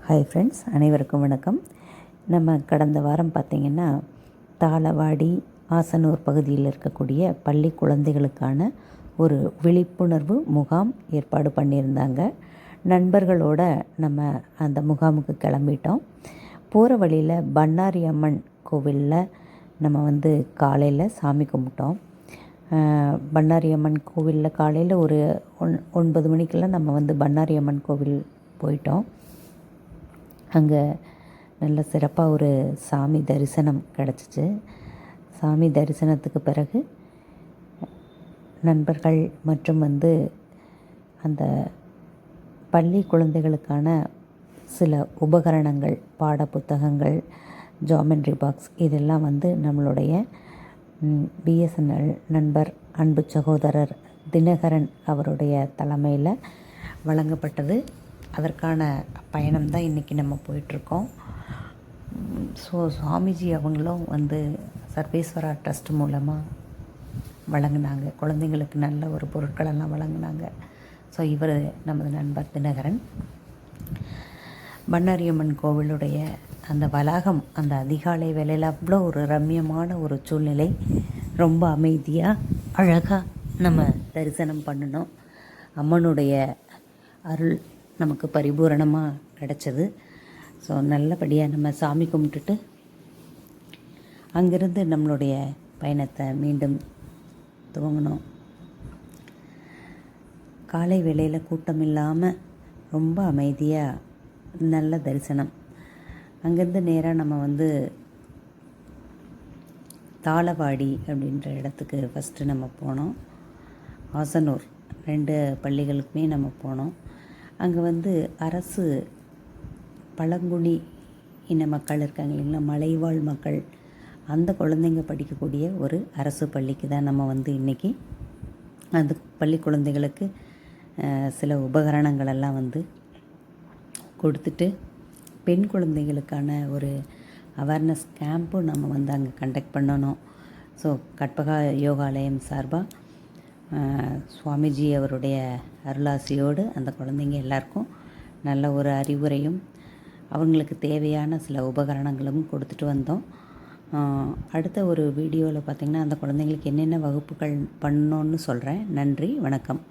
Hi friends, அனைவருக்கும் வணக்கம். நம்ம கடந்த வாரம் பார்த்திங்கன்னா தாளவாடி, ஆசனூர் பகுதியில் இருக்கக்கூடிய பள்ளி குழந்தைகளுக்கான ஒரு விழிப்புணர்வு முகாம் ஏற்பாடு பண்ணியிருந்தாங்க. நண்பர்களோட நம்ம அந்த முகாமுக்கு கிளம்பிட்டோம். போகிற வழியில் பண்ணாரி அம்மன் கோவிலில் நம்ம காலையில் சாமி கும்பிட்டோம். பண்ணாரி அம்மன் கோவிலில் காலையில் ஒரு 9 மணிக்கெல்லாம் நம்ம பண்ணாரி அம்மன் கோவில் போயிட்டோம். அங்கே நல்ல சிறப்பாக ஒரு சாமி தரிசனம் கிடச்சிச்சு. சாமி தரிசனத்துக்கு பிறகு நண்பர்கள் மற்றும் அந்த பள்ளி குழந்தைகளுக்கான சில உபகரணங்கள், பாட புத்தகங்கள், ஜாமெண்ட்ரி பாக்ஸ் இதெல்லாம் நம்மளுடைய பிஎஸ்என்எல் நண்பர் அன்பு சகோதரர் தினகரன் அவருடைய தலைமையில் வழங்கப்பட்டது. அதற்கான பயணம் தான் இன்றைக்கி நம்ம போயிட்டுருக்கோம். ஸோ சுவாமிஜி அவங்களும் சர்வேஸ்வரா ட்ரஸ்ட் மூலமாக வழங்கினாங்க. குழந்தைங்களுக்கு நல்ல ஒரு பொருட்களெல்லாம் வழங்கினாங்க. ஸோ இவர் நமது நண்பர் தினகரன். பண்ணாரியம்மன் கோவிலுடைய அந்த வளாகம், அந்த அதிகாலை வேளையில் அவ்வளோ ஒரு ரம்யமான ஒரு சூழ்நிலை. ரொம்ப அமைதியாக அழகாக நம்ம தரிசனம் பண்ணணும். அம்மனுடைய அருள் நமக்கு பரிபூரணமாக கிடச்சது. ஸோ நல்லபடியாக நம்ம சாமி கும்பிட்டுட்டு அங்கேருந்து நம்மளுடைய பயணத்தை மீண்டும் துவங்கினோம். காலை வேளையில் கூட்டம் இல்லாமல் ரொம்ப அமைதியாக நல்ல தரிசனம். அங்கேருந்து நேராக நம்ம தாளவாடி அப்படின்ற இடத்துக்கு ஃபஸ்ட்டு நம்ம போனோம். ஆசனூர் 2 பள்ளிகளுக்குமே நம்ம போனோம். அங்கே அரசு பழங்குடி இன மக்கள் இருக்காங்க இல்லைங்களா, மலைவாழ் மக்கள், அந்த குழந்தைங்க படிக்கக்கூடிய ஒரு அரசு பள்ளிக்கு தான் நம்ம இன்றைக்கி அந்த பள்ளி குழந்தைகளுக்கு சில உபகரணங்களெல்லாம் கொடுத்துட்டு பெண் குழந்தைகளுக்கான ஒரு அவேர்னஸ் கேம்பும் நம்ம அங்கே கண்டக்ட் பண்ணணும். ஸோ கற்பகா யோகாலயம் சார்பாக சுவாமிஜி அவருடைய அருளாசியோடு அந்த குழந்தைங்க எல்லாருக்கும் நல்ல ஒரு அறிவுரையும் அவங்களுக்கு தேவையான சில உபகரணங்களும் கொடுத்துட்டு வந்தோம். அடுத்த ஒரு வீடியோவில் பார்த்திங்கன்னா அந்த குழந்தைங்களுக்கு என்னென்ன வகுப்புகள் பண்ணணுன்னு சொல்கிறேன். நன்றி, வணக்கம்.